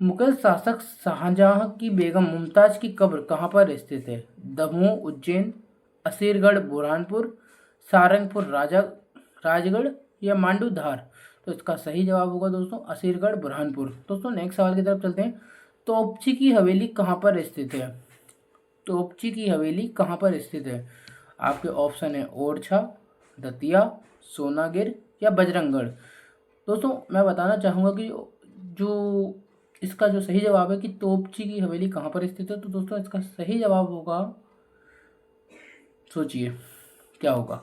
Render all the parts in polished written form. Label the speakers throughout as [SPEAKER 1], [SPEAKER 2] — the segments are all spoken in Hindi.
[SPEAKER 1] मुगल शासक शाहजहां की बेगम मुमताज की कब्र कहाँ पर स्थित है? दमोह, उज्जैन, असीरगढ़, बुरहानपुर, सारंगपुर राजगढ़ या मांडू धार। तो इसका सही जवाब होगा दोस्तों असीरगढ़ बुरहानपुर। दोस्तों नेक्स्ट सवाल की तरफ चलते हैं। तोपची की हवेली कहाँ पर स्थित है? तोपची की हवेली कहाँ पर स्थित है? आपके ऑप्शन है ओरछा, दतिया, सोनागिर या बजरंगगढ़। दोस्तों मैं बताना चाहूँगा कि जो इसका जो सही जवाब है कि तोपची की हवेली कहाँ पर स्थित है, तो दोस्तों इसका सही जवाब होगा, सोचिए क्या होगा।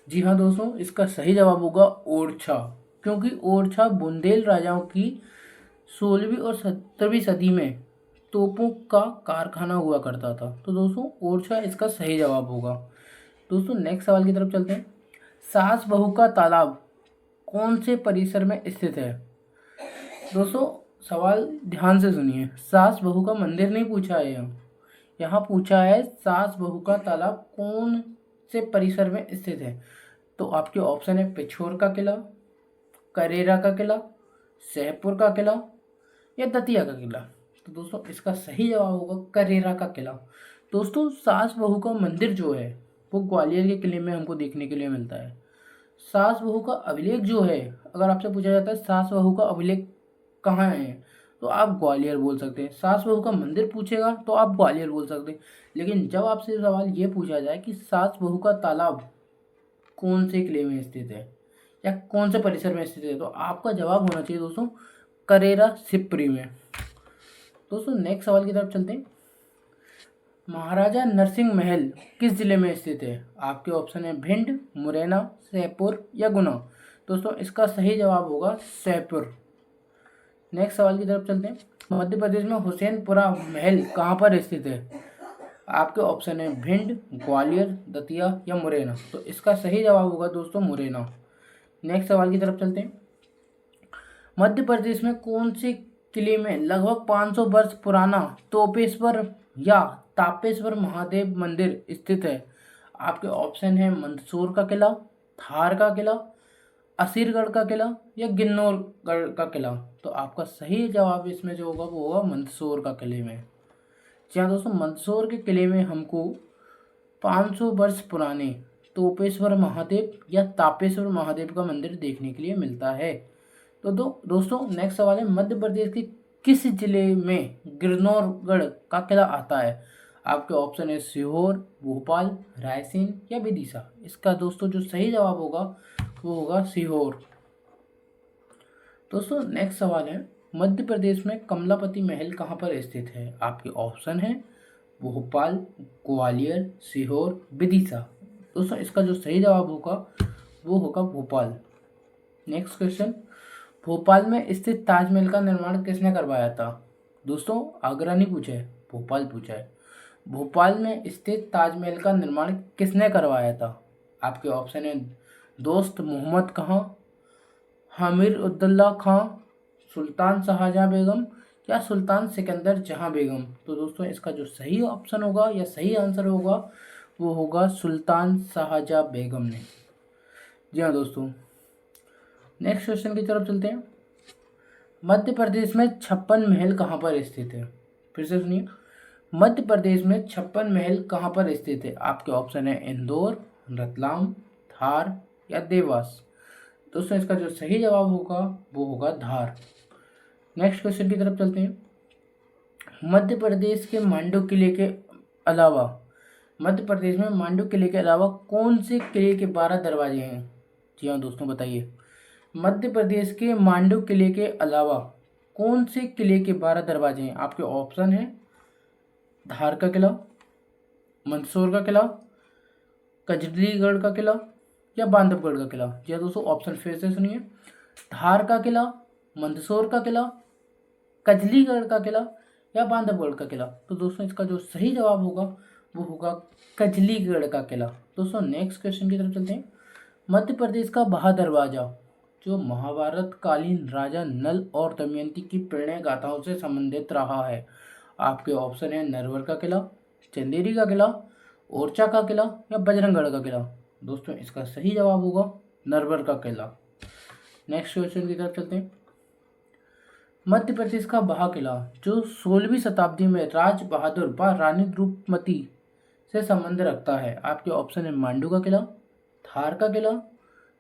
[SPEAKER 1] जी हाँ दोस्तों, इसका सही जवाब होगा ओरछा, क्योंकि ओरछा बुंदेल राजाओं की 16वीं और 17वीं सदी में तोपों का कारखाना हुआ करता था। तो दोस्तों ओरछा इसका सही जवाब होगा। दोस्तों नेक्स्ट सवाल की तरफ चलते हैं। सास बहू का तालाब कौन से परिसर में स्थित है? दोस्तों सवाल ध्यान से सुनिए, सास बहू का मंदिर नहीं पूछा है यहाँ पूछा है सास बहू का तालाब कौन से परिसर में स्थित है। तो आपके ऑप्शन है पिछोर का किला, करेरा का किला, सहपुर का किला या दतिया का किला। तो दोस्तों इसका सही जवाब होगा करेरा का किला। दोस्तों सास बहू का मंदिर जो है वो ग्वालियर के किले में हमको देखने के लिए मिलता है। सास बहू का अभिलेख जो है, अगर आपसे पूछा जाता है सास बहू का अभिलेख कहाँ है, तो आप ग्वालियर बोल सकते हैं। सास बहू का मंदिर पूछेगा तो आप ग्वालियर बोल सकते हैं। लेकिन जब आपसे सवाल ये पूछा जाए कि सास बहू का तालाब कौन से किले में स्थित है या कौन से परिसर में स्थित है, तो आपका जवाब होना चाहिए दोस्तों करेरा सिप्री में। दोस्तों नेक्स्ट सवाल की तरफ चलते हैं। महाराजा नरसिंह महल किस जिले में स्थित है? आपके ऑप्शन है भिंड, मुरैना, जयपुर या गुना। दोस्तों इसका सही जवाब होगा जयपुर। नेक्स्ट सवाल की तरफ चलते हैं। मध्य प्रदेश में हुसैनपुरा महल कहाँ पर स्थित है? आपके ऑप्शन है भिंड, ग्वालियर, दतिया या मुरैना। तो इसका सही जवाब होगा दोस्तों मुरैना। नेक्स्ट सवाल की तरफ चलते हैं। मध्य प्रदेश में कौन से किले में लगभग 500 वर्ष पुराना तोपेश्वर या तापेश्वर महादेव मंदिर स्थित है? आपके ऑप्शन है मंदसौर का किला, धार का किला, असीरगढ़ का किला या गिन्नौरगढ़ का किला। तो आपका सही जवाब इसमें जो होगा वो होगा मंदसौर का किले में। जी हाँ दोस्तों, मंदसौर के किले में हमको 500 वर्ष पुराने तोपेश्वर महादेव या तापेश्वर महादेव का मंदिर देखने के लिए मिलता है। तो दोस्तों नेक्स्ट सवाल है। मध्य प्रदेश के किस जिले में गिरनौरगढ़ का किला आता है? आपके ऑप्शन है सीहोर, भोपाल, रायसेन या विदिशा। इसका दोस्तों जो सही जवाब होगा वो होगा सीहोर। दोस्तों नेक्स्ट सवाल है। मध्य प्रदेश में कमलापति महल कहाँ पर स्थित है? आपके ऑप्शन है भोपाल, ग्वालियर, सीहोर, विदिशा। दोस्तों इसका जो सही जवाब होगा वो होगा भोपाल। Next question. भोपाल में स्थित ताजमहल का निर्माण किसने करवाया था? दोस्तों आगरा नहीं पूछा है, भोपाल पूछा है। भोपाल में स्थित ताजमहल का निर्माण किसने करवाया था? आपके ऑप्शन है दोस्त मोहम्मद खां, हामिर उद्दौला खां, सुल्तान शाहजहां बेगम या सुल्तान सिकंदर जहां बेगम। तो दोस्तों इसका जो सही ऑप्शन होगा या सही आंसर होगा वो होगा सुल्तान शाहजहां बेगम ने। जी हाँ दोस्तों, नेक्स्ट क्वेश्चन की तरफ चलते हैं। मध्य प्रदेश में 56 महल कहाँ पर स्थित है? फिर से सुनिए, मध्य प्रदेश में 56 महल कहाँ पर स्थित है? आपके ऑप्शन है इंदौर, रतलाम, धार या देवास। दोस्तों इसका जो सही जवाब होगा वो होगा धार। नेक्स्ट क्वेश्चन की तरफ चलते हैं। मध्य प्रदेश के मांडू किले के अलावा मध्य प्रदेश में मांडू किले के अलावा कौन से किले के 12 दरवाजे हैं? जी हाँ दोस्तों बताइए। मध्य प्रदेश के मांडू किले के अलावा कौन से किले के 12 दरवाजे हैं? आपके ऑप्शन है धार का किला, मंदसौर का किला, कजलीगढ़ का किला या बांधवगढ़ का किला। जी हाँ दोस्तों, ऑप्शन फिर से सुनिए। धार का किला, मंदसौर का किला, कजलीगढ़ का किला या बांधवगढ़ का किला। तो दोस्तों इसका जो सही जवाब होगा वो होगा कजलीगढ़ का किला। दोस्तों नेक्स्ट क्वेश्चन की तरफ चलते हैं। मध्य प्रदेश का महादरवाजा जो महाभारत कालीन राजा नल और दमयंती की प्रणय गाथाओं से संबंधित रहा है। आपके ऑप्शन है नरवर का किला, चंदेरी का किला, ओरछा का किला या बजरंगगढ़ का किला। दोस्तों इसका सही जवाब होगा नरवर का किला। नेक्स्ट क्वेश्चन की तरफ चलते हैं। मध्य प्रदेश का वह किला जो 16वीं शताब्दी में राज बहादुर व रानी द्रुपमती से संबंध रखता है। आपके ऑप्शन है मांडू का किला, थार का किला,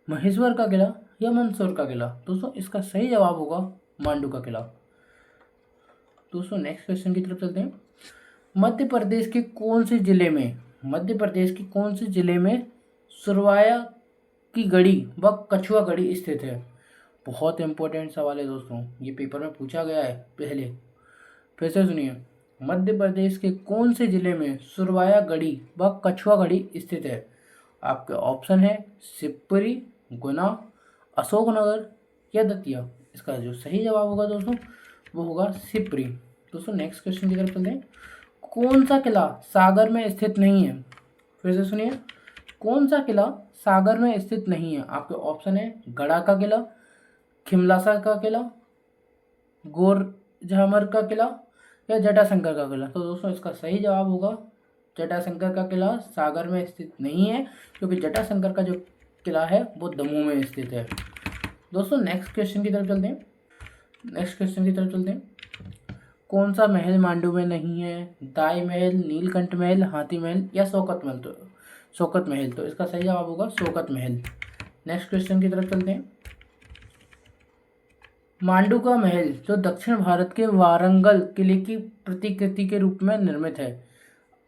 [SPEAKER 1] महेश्वर का किला या मंदसौर का किला। दोस्तों इसका सही जवाब होगा मांडू का किला। दोस्तों नेक्स्ट क्वेश्चन की तरफ चलते हैं। मध्य प्रदेश के कौन से जिले में सुरवाया की गढ़ी व कछुआ गढ़ी स्थित है। बहुत इंपॉर्टेंट सवाल है दोस्तों, ये पेपर में पूछा गया है पहले। फिर से सुनिए, मध्य प्रदेश के कौन से जिले में सुरवाया गढ़ी व कछुआ गढ़ी स्थित है। आपके ऑप्शन है शिवपुरी, गुना, अशोकनगर या दतिया। इसका जो सही जवाब होगा दोस्तों वो होगा शिवपुरी। दोस्तों नेक्स्ट क्वेश्चन की तरफ चलते हैं। कौन सा किला सागर में स्थित नहीं है। फिर से सुनिए, कौन सा किला सागर में स्थित नहीं है। आपके ऑप्शन है गढ़ा का किला, खिमलासा का किला, गोरझामर का किला या जटाशंकर का किला। तो दोस्तों इसका सही जवाब होगा जटाशंकर का किला सागर में स्थित नहीं है, क्योंकि जटाशंकर का जो किला है वो दमोह में स्थित है। दोस्तों नेक्स्ट क्वेश्चन की तरफ चलते हैं। कौन सा महल मांडू में नहीं है। दाई महल, नीलकंठ महल, हाथी महल या शौकत महल। तो इसका सही जवाब होगा शौकत महल। नेक्स्ट क्वेश्चन की तरफ चलते हैं। मांडू का महल जो दक्षिण भारत के वारंगल किले की प्रतिकृति के रूप में निर्मित है।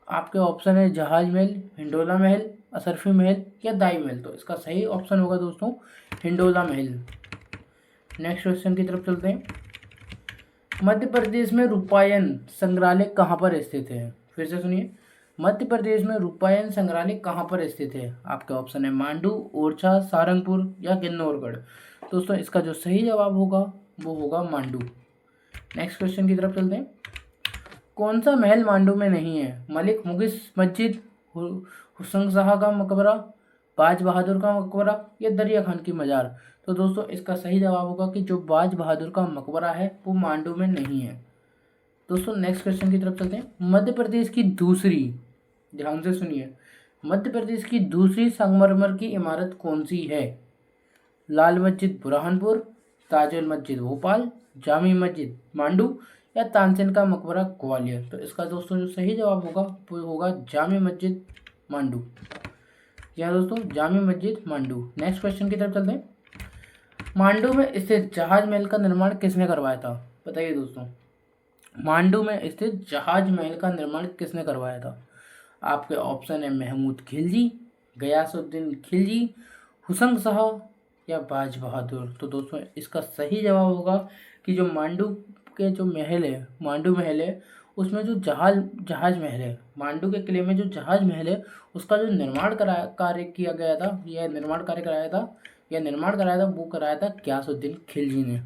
[SPEAKER 1] आपके ऑप्शन है जहाज महल, हिंडोला महल, असरफी महल या दाई महल। तो इसका सही ऑप्शन होगा दोस्तों हिंडोला महल। नेक्स्ट क्वेश्चन की तरफ चलते हैं। मध्य प्रदेश में रूपायन संग्रहालय कहाँ पर स्थित है। फिर से सुनिए, मध्य प्रदेश में रूपायन संग्रहालय कहाँ पर स्थित है। आपके ऑप्शन है मांडू, ओरछा, सारंगपुर या किन्नौरगढ़। दोस्तों इसका जो सही जवाब होगा वो होगा मांडू। नेक्स्ट क्वेश्चन की तरफ चलते हैं। कौन सा महल मांडू में नहीं है। मलिक मुगिस मस्जिद, हुसैन शाह का मकबरा, बाज बहादुर का मकबरा या दरिया खान की मजार। तो दोस्तों इसका सही जवाब होगा कि जो बाज बहादुर का मकबरा है वो मांडू में नहीं है। दोस्तों नेक्स्ट क्वेश्चन की तरफ चलते हैं। मध्य प्रदेश की दूसरी, ध्यान से सुनिए, मध्य प्रदेश की दूसरी संगमरमर की इमारत कौन सी है। लाल मस्जिद बुरहानपुर, ताजुल मस्जिद भोपाल, जामी मस्जिद मांडू या तानसेन का मकबरा ग्वालियर। तो इसका दोस्तों जो सही जवाब होगा वो होगा जामी मस्जिद मांडू। जी हाँ दोस्तों, जामी मस्जिद मांडू। नेक्स्ट क्वेश्चन की तरफ चलते हैं। मांडू में स्थित जहाज महल का निर्माण किसने करवाया था। बताइए दोस्तों, मांडू में स्थित जहाज महल का निर्माण किसने करवाया था। आपके ऑप्शन है महमूद खिलजी, गयासुद्दीन खिलजी, हुसैन शाह या बाज बहादुर। तो दोस्तों इसका सही जवाब होगा कि जो मांडू के जो महल है, मांडू महल है, उसमें जो जहाज महल है, मांडू के किले में जो जहाज महल है उसका जो निर्माण कराया था वो कराया था गयासुद्दीन खिलजी ने।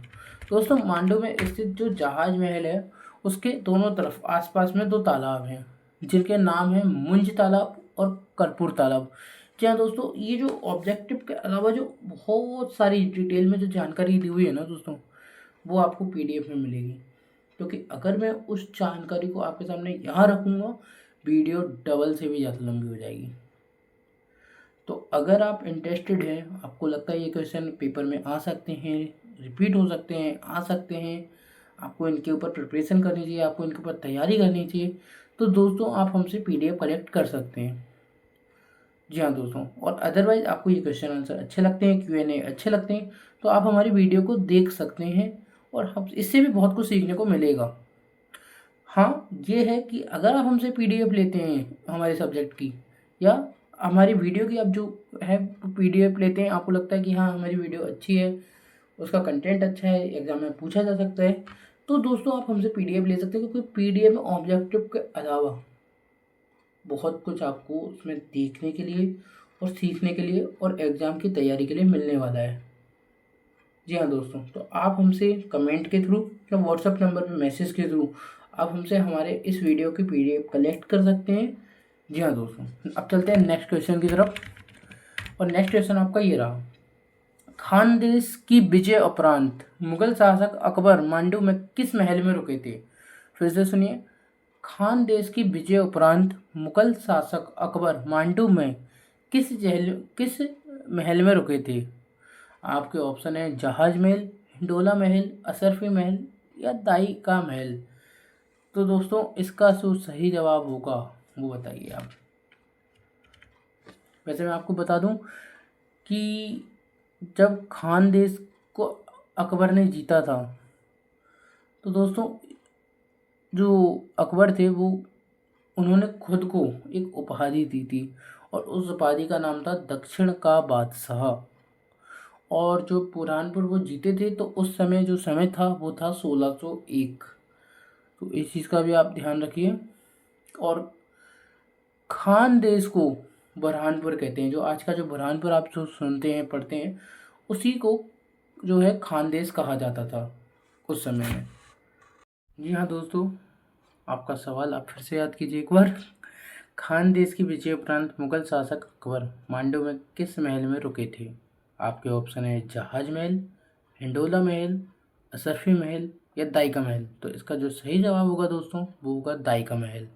[SPEAKER 1] दोस्तों मांडू में स्थित जो जहाज महल है उसके दोनों तरफ आसपास में 2 तालाब हैं जिनके नाम है मुंज तालाब और कर्पूर तालाब। जी हाँ दोस्तों, ये जो ऑब्जेक्टिव के अलावा जो बहुत सारी डिटेल में जो जानकारी दी हुई है ना दोस्तों, वो आपको PDF में मिलेगी, क्योंकि अगर मैं उस जानकारी को आपके सामने यहाँ रखूँगा वीडियो डबल से भी ज़्यादा लंबी हो जाएगी। तो अगर आप इंटरेस्टेड हैं, आपको लगता है ये क्वेश्चन पेपर में आ सकते हैं, रिपीट हो सकते हैं, आ सकते हैं, आपको इनके ऊपर प्रिपरेशन करनी चाहिए, आपको इनके ऊपर तैयारी करनी चाहिए, तो दोस्तों आप हमसे PDF कलेक्ट कर सकते हैं। जी हाँ दोस्तों, और अदरवाइज़ आपको ये क्वेश्चन आंसर अच्छे लगते हैं, Q&A अच्छे लगते हैं, तो आप हमारी वीडियो को देख सकते हैं और हम इससे भी बहुत कुछ सीखने को मिलेगा। हाँ ये है कि अगर आप हमसे PDF लेते हैं हमारे सब्जेक्ट की या हमारी वीडियो की, आप जो है PDF लेते हैं, आपको लगता है कि हाँ हमारी वीडियो अच्छी है, उसका कंटेंट अच्छा है, एग्जाम में पूछा जा सकता है, तो दोस्तों आप हमसे PDF ले सकते हैं, क्योंकि PDF में ऑब्जेक्टिव के अलावा बहुत कुछ आपको उसमें देखने के लिए और सीखने के लिए और एग्ज़ाम की तैयारी के लिए मिलने वाला है। जी हाँ दोस्तों, तो आप हमसे कमेंट के थ्रू या व्हाट्सएप नंबर पे मैसेज के थ्रू आप हमसे हमारे इस वीडियो की PDF कलेक्ट कर सकते हैं। जी हाँ दोस्तों, अब चलते हैं नेक्स्ट क्वेश्चन की तरफ, और नेक्स्ट क्वेश्चन आपका ये रहा। खानदेश की विजय उपरांत मुगल शासक अकबर मांडू में किस महल में रुके थे। फिर से सुनिए, खानदेश की विजय उपरांत मुगल शासक अकबर मांडू में किस महल में रुके थे। आपके ऑप्शन है जहाज महल, हिंडोला महल, असरफी महल या दाई का महल? तो दोस्तों इसका जो सही जवाब होगा वो बताइए आप। वैसे मैं आपको बता दूं कि जब खानदेश को अकबर ने जीता था, तो दोस्तों जो अकबर थे वो उन्होंने खुद को एक उपाधि दी थी, और उस उपाधि का नाम था दक्षिण का बादशाह। और जो बुरहानपुर वो जीते थे, तो उस समय जो समय था वो था 1601। तो इस चीज़ का भी आप ध्यान रखिए। और खानदेश को बुरहानपुर कहते हैं, जो आज का जो बुरहानपुर आप जो सुनते हैं पढ़ते हैं, उसी को जो है खानदेश कहा जाता था उस समय में। जी हाँ दोस्तों, आपका सवाल आप फिर से याद कीजिए एक बार। खानदेश की विजय उपरांत मुगल शासक अकबर मांडव में किस महल में रुके थे? आपके ऑप्शन है जहाज महल, हिंडोला महल, असरफी महल या दाई का महल। तो इसका जो सही जवाब होगा दोस्तों वो होगा दाई का महल।